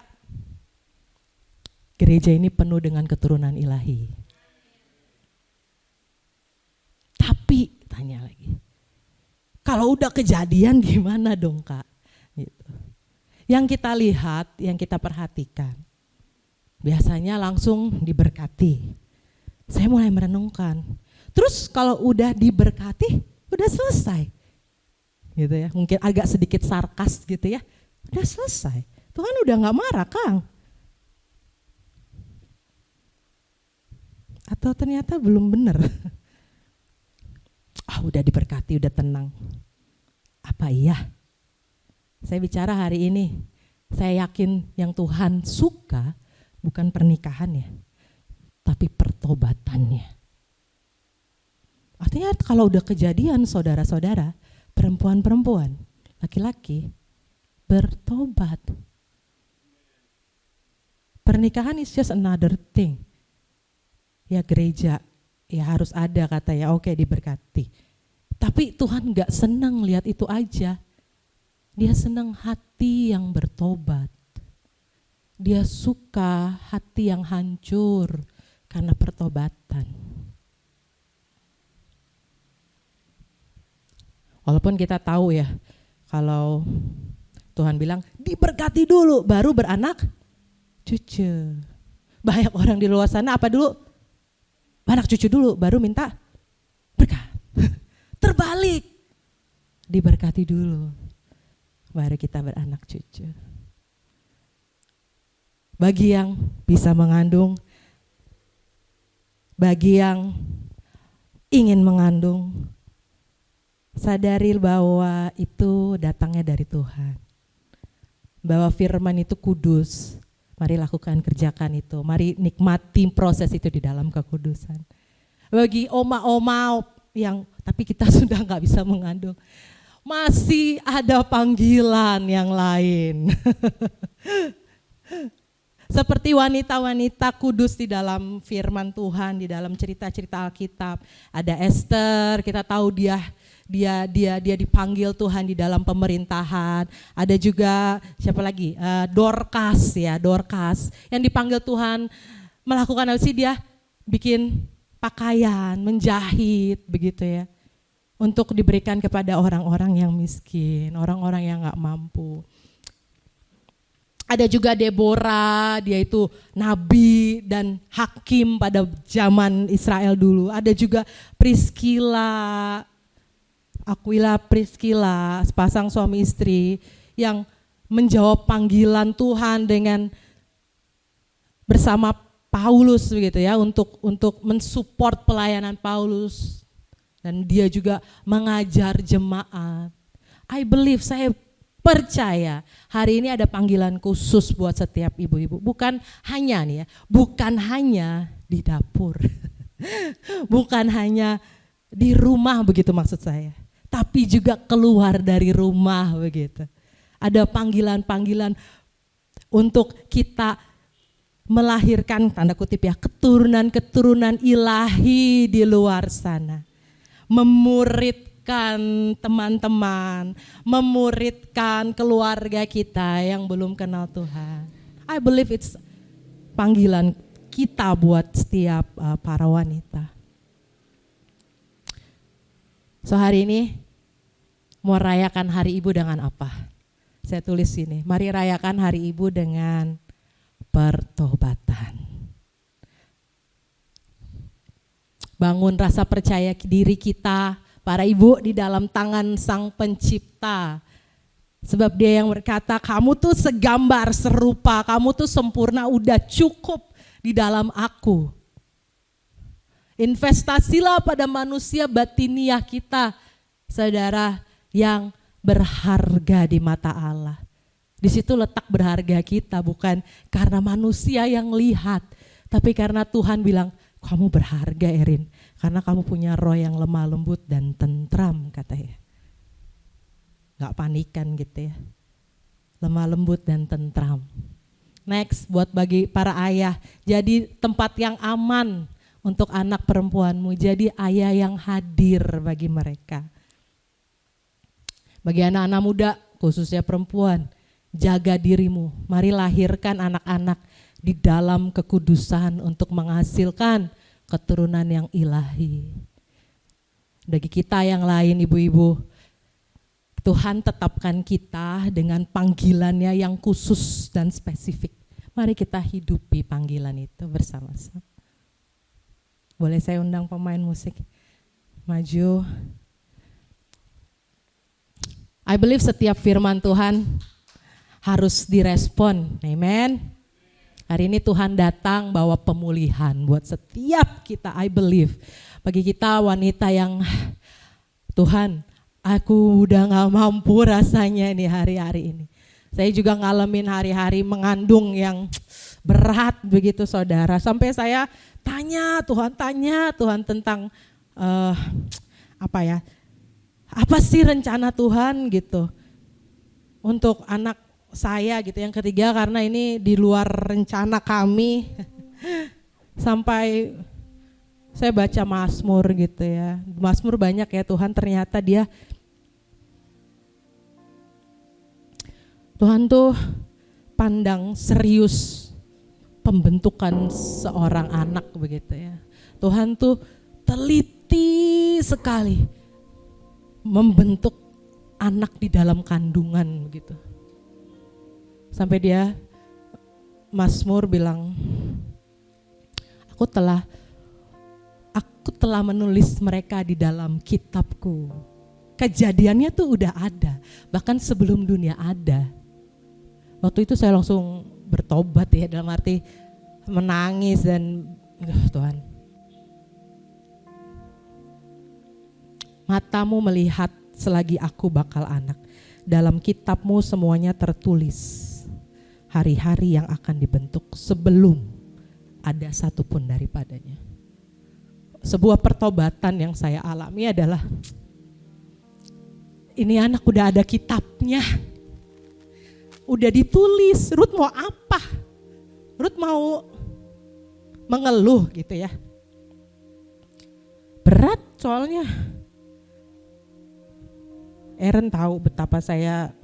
gereja ini penuh dengan keturunan ilahi. Tapi tanya lagi, kalau udah kejadian gimana dong Kak? Gitu. Yang kita lihat, yang kita perhatikan, biasanya langsung diberkati. Saya mulai merenungkan. Terus kalau udah diberkati, udah selesai. Gitu ya. Mungkin agak sedikit sarkas gitu ya. Udah selesai. Tuhan udah gak marah Kang. Atau ternyata belum benar. Udah diberkati, udah tenang. Apa iya? Saya bicara hari ini. Saya yakin yang Tuhan suka bukan pernikahannya, tapi pertobatannya. Artinya kalau udah kejadian saudara-saudara, perempuan-perempuan, laki-laki, bertobat. Pernikahan is just another thing. Ya gereja, ya harus ada kata ya, oke diberkati. Tapi Tuhan gak senang lihat itu aja. Dia senang hati yang bertobat. Dia suka hati yang hancur karena pertobatan. Walaupun kita tahu ya, kalau Tuhan bilang diberkati dulu baru beranak cucu. Banyak orang di luar sana apa dulu? Anak cucu dulu, baru minta berkat. Terbalik, diberkati dulu, baru kita beranak cucu. Bagi yang bisa mengandung, bagi yang ingin mengandung, sadari bahwa itu datangnya dari Tuhan. Bahwa firman itu kudus. Mari lakukan, kerjakan itu. Mari nikmati proses itu di dalam kekudusan. Bagi oma-oma yang tapi kita sudah gak bisa mengandung, masih ada panggilan yang lain. Seperti wanita-wanita kudus di dalam firman Tuhan, di dalam cerita-cerita Alkitab. Ada Esther, kita tahu dia dipanggil Tuhan di dalam pemerintahan. Ada juga siapa lagi? Dorcas yang dipanggil Tuhan melakukan apa sih? Dia bikin pakaian, menjahit begitu ya. Untuk diberikan kepada orang-orang yang miskin, orang-orang yang gak mampu. Ada juga Deborah, dia itu nabi dan hakim pada zaman Israel dulu. Ada juga Aquila Priscilla, sepasang suami istri yang menjawab panggilan Tuhan dengan bersama Paulus begitu ya, untuk mensupport pelayanan Paulus, dan dia juga mengajar jemaat. Saya percaya hari ini ada panggilan khusus buat setiap ibu-ibu, bukan hanya di dapur, bukan hanya di rumah begitu maksud saya, tapi juga keluar dari rumah begitu. Ada panggilan-panggilan untuk kita melahirkan tanda kutip ya, keturunan-keturunan ilahi di luar sana. Memuridkan teman-teman, memuridkan keluarga kita yang belum kenal Tuhan. I believe it's panggilan kita buat setiap para wanita. So hari ini mau rayakan hari ibu dengan apa? Saya tulis sini, mari rayakan hari ibu dengan pertobatan. Bangun rasa percaya diri kita, para ibu, di dalam tangan Sang Pencipta. Sebab Dia yang berkata, kamu tuh segambar, serupa, kamu tuh sempurna, udah cukup di dalam aku. Investasilah pada manusia batiniah kita, saudara, yang berharga di mata Allah. Di situ letak berharga kita, bukan karena manusia yang lihat, tapi karena Tuhan bilang, kamu berharga Erin, karena kamu punya roh yang lemah lembut dan tentram katanya. Gak panikan gitu ya, lemah lembut dan tentram. Next, buat bagi para ayah, jadi tempat yang aman untuk anak perempuanmu, jadi ayah yang hadir bagi mereka. Bagi anak-anak muda, khususnya perempuan, jaga dirimu, mari lahirkan anak-anak di dalam kekudusan untuk menghasilkan keturunan yang ilahi. Bagi kita yang lain ibu-ibu, Tuhan tetapkan kita dengan panggilannya yang khusus dan spesifik. Mari kita hidupi panggilan itu bersama-sama. Boleh saya undang pemain musik maju. I believe setiap firman Tuhan harus direspon, amen. Hari ini Tuhan datang bawa pemulihan buat setiap kita, I believe. Bagi kita wanita yang Tuhan, aku udah gak mampu rasanya ini hari-hari ini. Saya juga ngalamin hari-hari mengandung yang berat begitu saudara. Sampai saya tanya Tuhan tentang apa sih rencana Tuhan gitu untuk anak saya gitu yang ketiga, karena ini di luar rencana kami. Sampai saya baca Mazmur gitu ya, Mazmur banyak ya, Tuhan ternyata Tuhan tuh pandang serius pembentukan seorang anak begitu ya. Tuhan tuh teliti sekali membentuk anak di dalam kandungan begitu. Sampai dia Mazmur bilang, Aku telah menulis mereka di dalam kitabku. Kejadiannya tuh udah ada, bahkan sebelum dunia ada. Waktu itu saya langsung bertobat ya, dalam arti menangis dan Tuhan, matamu melihat selagi aku bakal anak. Dalam kitabmu semuanya tertulis hari-hari yang akan dibentuk sebelum ada satupun daripadanya. Sebuah pertobatan yang saya alami adalah, ini anak udah ada kitabnya, udah ditulis. Ruth mau apa? Ruth mau mengeluh gitu ya. Berat soalnya. Aaron tahu betapa saya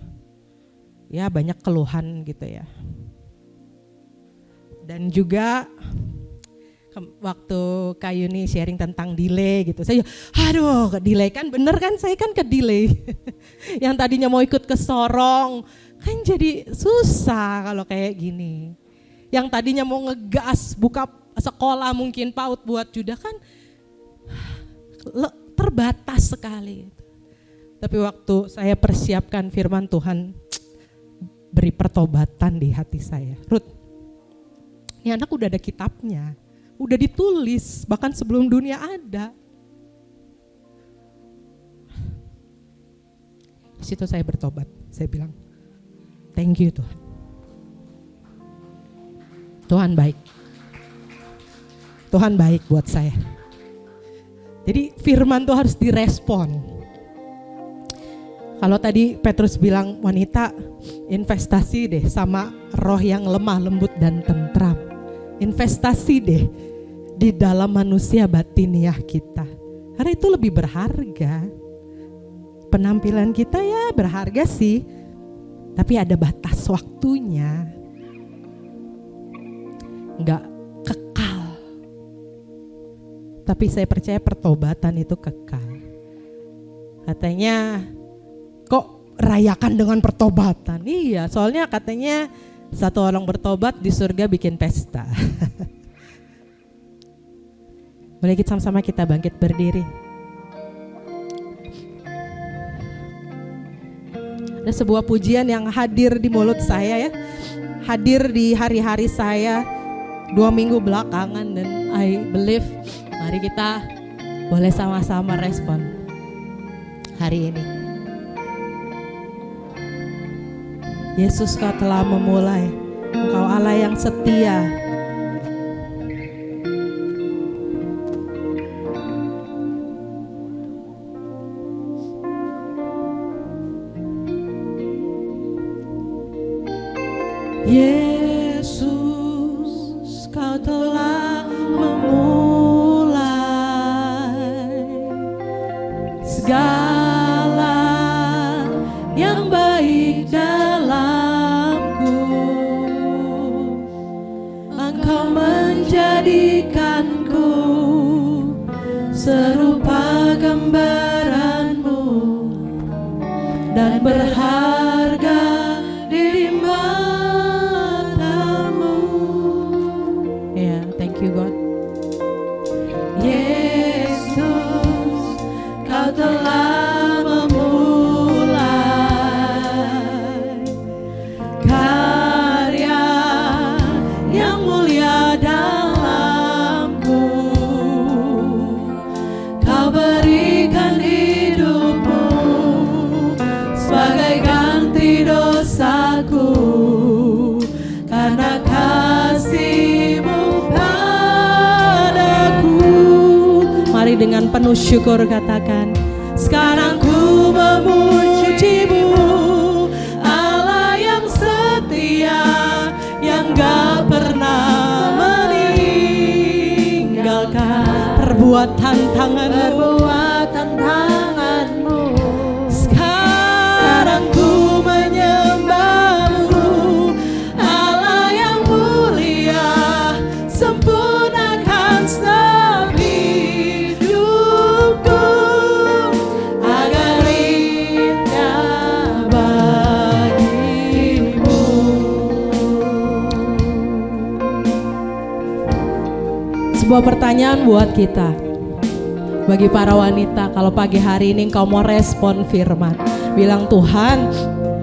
ya banyak keluhan gitu ya. Dan juga waktu Kak Yuni sharing tentang delay gitu, saya aduh delay kan bener kan, saya kan ke delay. Yang tadinya mau ikut ke Sorong kan jadi susah kalau kayak gini. Yang tadinya mau ngegas buka sekolah mungkin PAUD buat Judah kan terbatas sekali. Tapi waktu saya persiapkan firman Tuhan, beri pertobatan di hati saya. Ruth, ini anak udah ada kitabnya, udah ditulis bahkan sebelum dunia ada. Di situ saya bertobat, saya bilang, thank you Tuhan. Tuhan baik. Tuhan baik buat saya. Jadi firman tuh harus direspon. Kalau tadi Petrus bilang, wanita investasi deh sama roh yang lemah, lembut dan tentram. Investasi deh di dalam manusia batiniah kita. Karena itu lebih berharga. Penampilan kita ya berharga sih, tapi ada batas waktunya. Enggak kekal. Tapi saya percaya pertobatan itu kekal. Katanya, kok rayakan dengan pertobatan? Iya, soalnya katanya satu orang bertobat di surga bikin pesta. Boleh kita sama-sama kita bangkit berdiri. Ada sebuah pujian yang hadir di mulut saya ya, hadir di hari-hari saya 2 minggu belakangan, dan I believe mari kita boleh sama-sama respon hari ini. Yesus, Kau telah memulai, Engkau Allah yang setia. Yesus, Kau telah memulai segala yang baik dalamku. Engkau menjadikanku serupa gambaran-Mu dan berharga di mata-Mu. Ya, thank you God. Yesus, Kau telah memulai karya yang mulia dalamku. Kau berikan hidup-Mu sebagai ganti dosaku, karena kasih-Mu padaku. Mari dengan penuh syukur katakan, sekarang ku memuji-Mu, Allah yang setia, yang gak pernah meninggalkan perbuatan tangan-Mu. Sekarang ku menyembah-Mu, Allah yang mulia, sempurnakan setiap hidupku agar indah bagimu. sebuah pertanyaan buat kita. Bagi para wanita, kalau pagi hari ini engkau mau respon firman, bilang, Tuhan,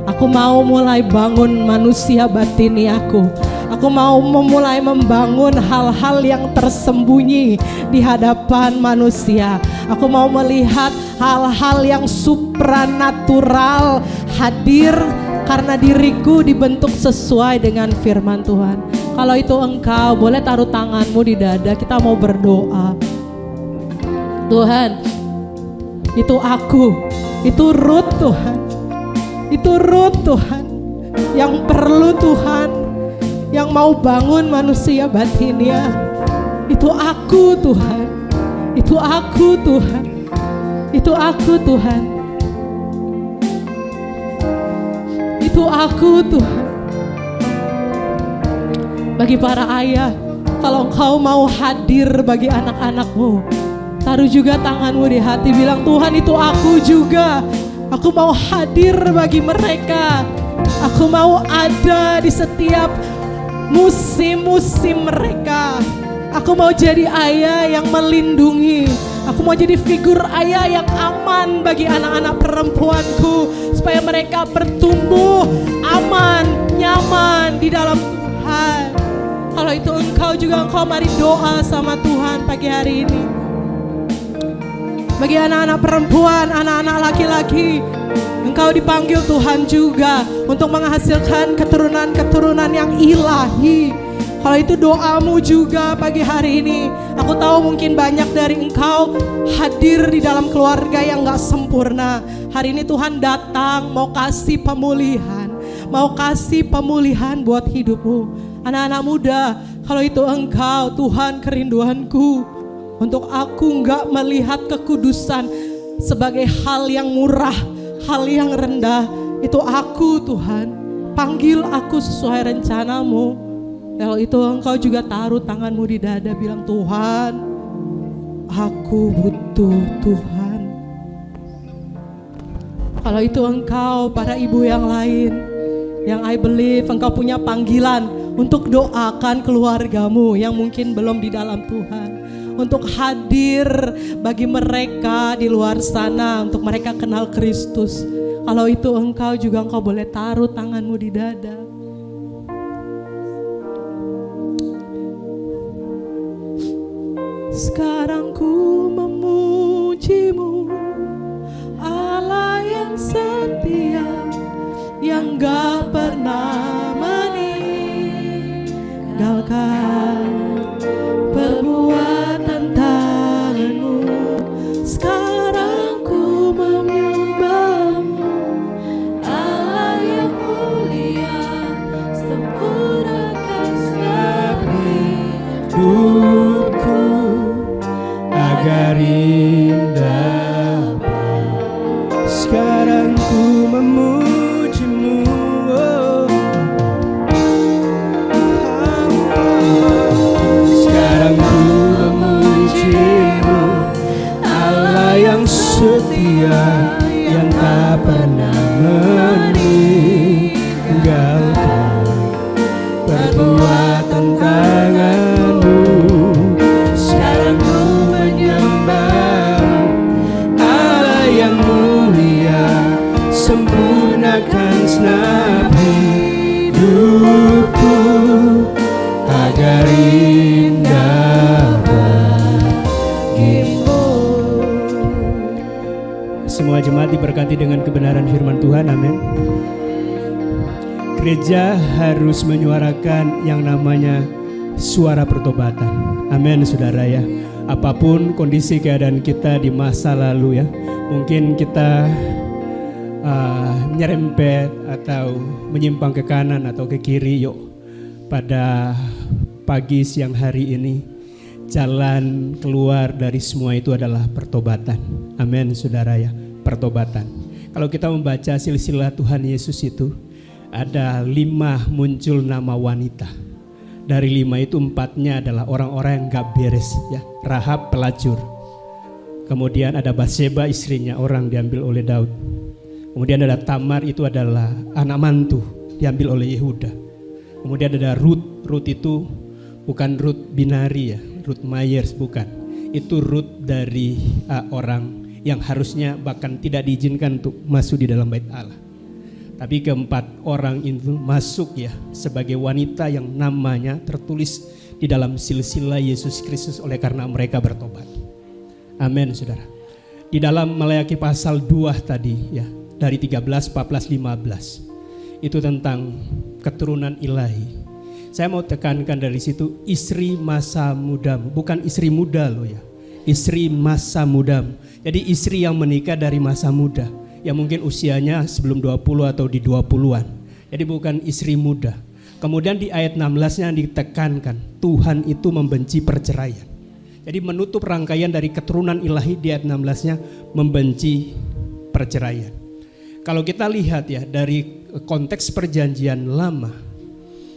aku mau mulai bangun manusia batini aku. Aku mau memulai membangun hal-hal yang tersembunyi di hadapan manusia. Aku mau melihat hal-hal yang supranatural hadir karena diriku dibentuk sesuai dengan firman Tuhan. Kalau itu engkau, boleh taruh tanganmu di dada, kita mau berdoa. Tuhan, itu aku, itu Ruth Tuhan, itu Ruth Tuhan, yang perlu Tuhan, yang mau bangun manusia batinnya. Itu aku Tuhan, itu aku Tuhan, itu aku Tuhan, itu aku Tuhan. Bagi para ayah, kalau engkau mau hadir bagi anak-anakmu, taruh juga tanganmu di hati, bilang, Tuhan, itu aku juga. Aku mau hadir bagi mereka. Aku mau ada di setiap musim-musim mereka. Aku mau jadi ayah yang melindungi. Aku mau jadi figur ayah yang aman bagi anak-anak perempuanku, supaya mereka bertumbuh aman, nyaman di dalam Tuhan. Kalau itu engkau juga, engkau mari doa sama Tuhan pagi hari ini. Bagi anak-anak perempuan, anak-anak laki-laki, engkau dipanggil Tuhan juga untuk menghasilkan keturunan-keturunan yang ilahi. Kalau itu doamu juga pagi hari ini. Aku tahu mungkin banyak dari engkau hadir di dalam keluarga yang gak sempurna. Hari ini Tuhan datang mau kasih pemulihan, mau kasih pemulihan buat hidupmu. Anak-anak muda, kalau itu engkau, Tuhan, kerinduanku untuk aku gak melihat kekudusan sebagai hal yang murah, hal yang rendah. Itu aku Tuhan, panggil aku sesuai rencanamu. Kalau itu engkau juga taruh tanganmu di dada, bilang, Tuhan, aku butuh Tuhan. Kalau itu engkau, para ibu yang lain, yang I believe engkau punya panggilan untuk doakan keluargamu yang mungkin belum di dalam Tuhan, untuk hadir bagi mereka di luar sana, untuk mereka kenal Kristus. Kalau itu engkau juga, engkau boleh taruh tanganmu di dada. Sekarang ku memujimu, Allah yang setia, yang gak pernah meninggalkan perbuatan tanganmu. Sekarang ku menyembahmu, Allah yang mulia, sempurnakan setiap hidupku agar indah. Sekarang ku memujimu, sekarang ku memujimu, Allah yang setia, yang tak pernah meninggalkan perbuatan tanganmu. Sekarang ku menyembahmu, Allah yang mulia, sempurnakan segenap hidupku agar indah bagimu. Semua jemaat diberkati dengan kebenaran firman Tuhan, amin. Gereja harus menyuarakan yang namanya suara pertobatan, amin saudara ya. Apapun kondisi keadaan kita di masa lalu ya, mungkin kita nyerempet atau menyimpang ke kanan atau ke kiri, yuk pada pagi siang hari ini jalan keluar dari semua itu adalah pertobatan, amin saudara ya, pertobatan. Kalau kita membaca silsilah Tuhan Yesus itu ada 5 muncul nama wanita. Dari 5 itu 4-nya adalah orang-orang yang gak beres ya. Rahab pelacur, kemudian ada Batseba istrinya, orang diambil oleh Daud. Kemudian ada Tamar, itu adalah anak mantu, diambil oleh Yehuda. Kemudian ada Ruth itu bukan Ruth binari ya, Ruth Myers, bukan. Itu Ruth dari orang yang harusnya bahkan tidak diizinkan untuk masuk di dalam bait Allah. Tapi keempat orang itu masuk ya sebagai wanita yang namanya tertulis di dalam silsilah Yesus Kristus oleh karena mereka bertobat. Amin, saudara. Di dalam Maleakhi pasal 2 tadi ya, dari 13, 14, 15. Itu tentang keturunan ilahi. Saya mau tekankan dari situ, istri masa mudamu, bukan istri muda loh ya. Istri masa mudamu. Jadi istri yang menikah dari masa muda, yang mungkin usianya sebelum 20 atau di 20-an. Jadi bukan istri muda. Kemudian di ayat 16-nya ditekankan, Tuhan itu membenci perceraian. Jadi menutup rangkaian dari keturunan ilahi di ayat 16-nya membenci perceraian. Kalau kita lihat ya dari konteks perjanjian lama,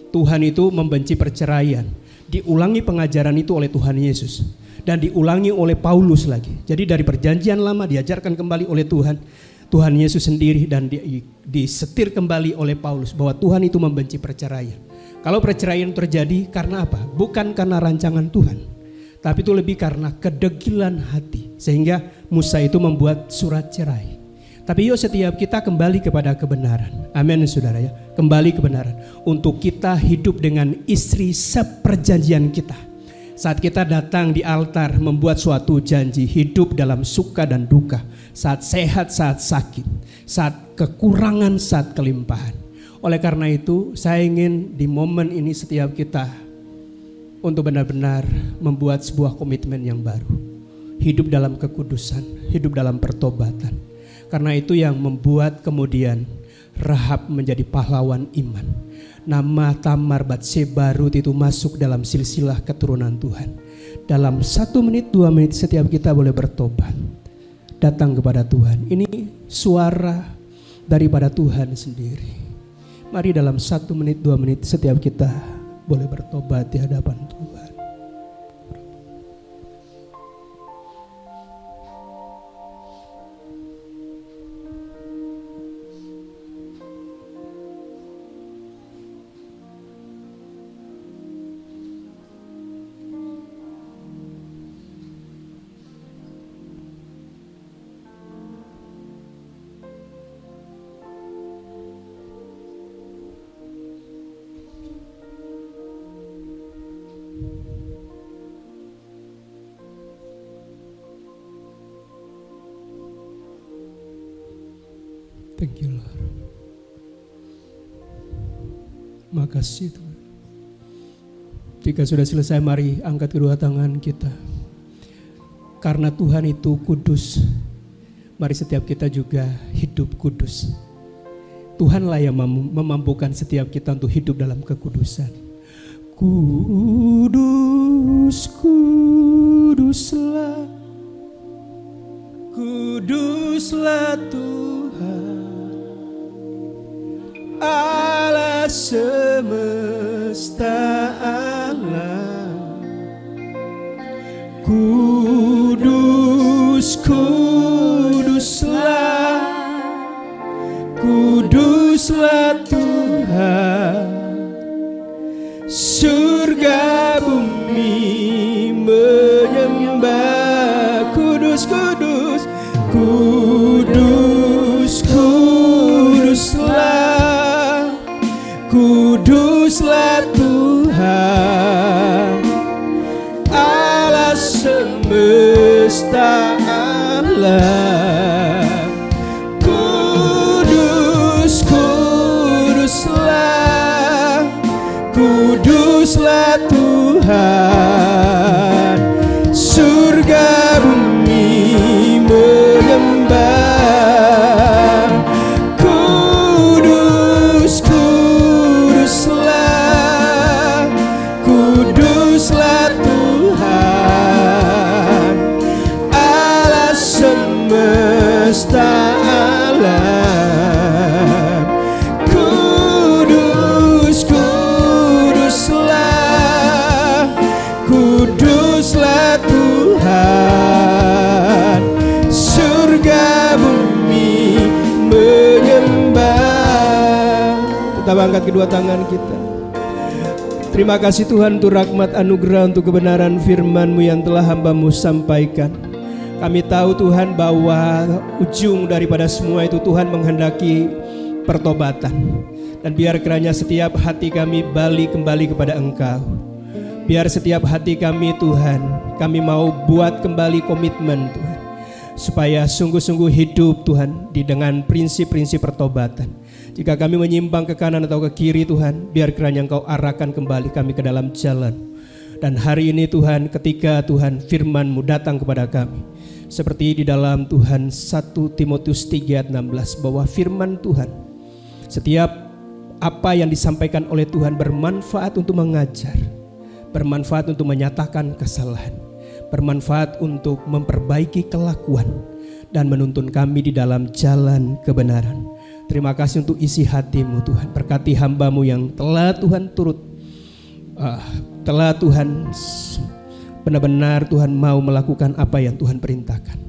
Tuhan itu membenci perceraian. Diulangi pengajaran itu oleh Tuhan Yesus. Dan diulangi oleh Paulus lagi. Jadi dari perjanjian lama diajarkan kembali oleh Tuhan Yesus sendiri, dan disetir kembali oleh Paulus bahwa Tuhan itu membenci perceraian. Kalau perceraian terjadi karena apa? Bukan karena rancangan Tuhan, tapi itu lebih karena kedegilan hati. Sehingga Musa itu membuat surat cerai. Tapi yuk setiap kita kembali kepada kebenaran. Amin saudara ya. Kembali kebenaran. Untuk kita hidup dengan istri seperjanjian kita. Saat kita datang di altar membuat suatu janji, hidup dalam suka dan duka, saat sehat, saat sakit, saat kekurangan, saat kelimpahan. Oleh karena itu saya ingin di momen ini setiap kita untuk benar-benar membuat sebuah komitmen yang baru. Hidup dalam kekudusan, hidup dalam pertobatan. Karena itu yang membuat kemudian Rahab menjadi pahlawan iman. Nama Tamar Batseba Rut itu masuk dalam silsilah keturunan Tuhan. Dalam 1 menit, 2 menit setiap kita boleh bertobat. Datang kepada Tuhan. Ini suara daripada Tuhan sendiri. Mari dalam 1 menit, 2 menit setiap kita boleh bertobat di hadapan Tuhan. Thank you Lord. Makasih Tuhan. Jika sudah selesai, mari angkat kedua tangan kita. Karena Tuhan itu kudus, mari setiap kita juga hidup kudus. Tuhanlah yang memampukan setiap kita untuk hidup dalam kekudusan. Kudus, kuduslah, kuduslah Tuhan, Allah semesta alam. Kudus, kuduslah, kuduslah Tuhan, surga bumi menyembah. Kudus, kudus, kudus, kuduslah, kuduslah Tuhan, Allah semesta alam. Kudus, kuduslah, kuduslah Tuhan, surga bumi menyembah. Kudus, kuduslah, kuduslah Tuhan, Allah semesta alam. Kudus, kuduslah, kuduslah Tuhan, surga bumi menyembah. Kita angkat kedua tangan kita. Terima kasih Tuhan untuk rahmat anugerah, untuk kebenaran firman-Mu yang telah hamba-Mu sampaikan. Kami tahu Tuhan bahwa ujung daripada semua itu Tuhan menghendaki pertobatan. Dan biar kiranya setiap hati kami balik kembali kepada Engkau. Biar setiap hati kami Tuhan, kami mau buat kembali komitmen Tuhan, supaya sungguh-sungguh hidup Tuhan dengan prinsip-prinsip pertobatan. Jika kami menyimpang ke kanan atau ke kiri Tuhan, biar kiranya Engkau arahkan kembali kami ke dalam jalan. Dan hari ini Tuhan, ketika Tuhan firman-Mu datang kepada kami, seperti di dalam Tuhan 1 Timotius 3 ayat 16, bahwa firman Tuhan, setiap apa yang disampaikan oleh Tuhan bermanfaat untuk mengajar, bermanfaat untuk menyatakan kesalahan, bermanfaat untuk memperbaiki kelakuan, dan menuntun kami di dalam jalan kebenaran. Terima kasih untuk isi hati-Mu Tuhan. Berkati hamba-Mu yang telah Tuhan telah Tuhan benar-benar Tuhan mau melakukan apa yang Tuhan perintahkan.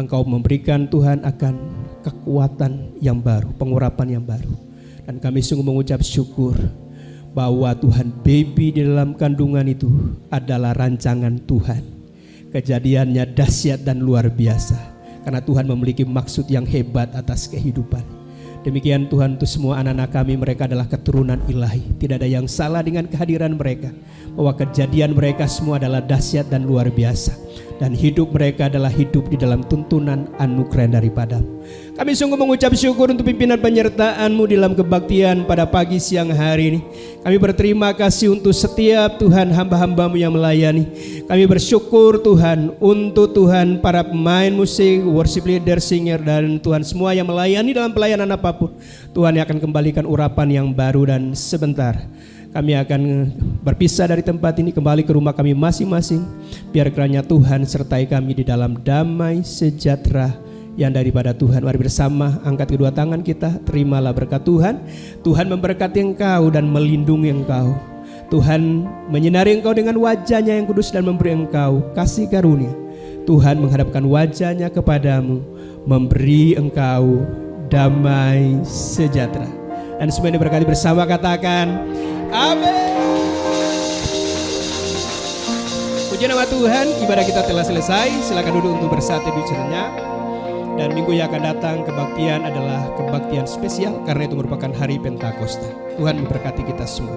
Engkau memberikan Tuhan akan kekuatan yang baru, pengurapan yang baru. Dan kami sungguh mengucap syukur bahwa Tuhan, baby di dalam kandungan itu adalah rancangan Tuhan. Kejadiannya dahsyat dan luar biasa, karena Tuhan memiliki maksud yang hebat atas kehidupan. Demikian Tuhan, untuk semua anak-anak kami, mereka adalah keturunan ilahi. Tidak ada yang salah dengan kehadiran mereka, bahwa kejadian mereka semua adalah dahsyat dan luar biasa. Dan hidup mereka adalah hidup di dalam tuntunan anugerah daripada-Mu. Kami sungguh mengucap syukur untuk pimpinan penyertaan-Mu dalam kebaktian pada pagi siang hari ini. Kami berterima kasih untuk setiap Tuhan hamba-hamba-Mu yang melayani. Kami bersyukur Tuhan untuk Tuhan para pemain musik, worship leader, singer, dan Tuhan semua yang melayani dalam pelayanan apapun. Tuhan yang akan kembalikan urapan yang baru, dan sebentar kami akan berpisah dari tempat ini, kembali ke rumah kami masing-masing. Biar kiranya Tuhan sertai kami di dalam damai sejahtera yang daripada Tuhan. Mari bersama angkat kedua tangan kita, terimalah berkat Tuhan. Tuhan memberkati engkau dan melindungi engkau. Tuhan menyinari engkau dengan wajah-Nya yang kudus dan memberi engkau kasih karunia. Tuhan menghadapkan wajah-Nya kepadamu, memberi engkau damai sejahtera. Dan semua yang diberkati bersama katakan amin. Puji nama Tuhan, ibadah kita telah selesai. Silakan duduk untuk bersatu bicaranya. Dan minggu yang akan datang kebaktian adalah kebaktian spesial, karena itu merupakan hari Pentakosta. Tuhan memberkati kita semua.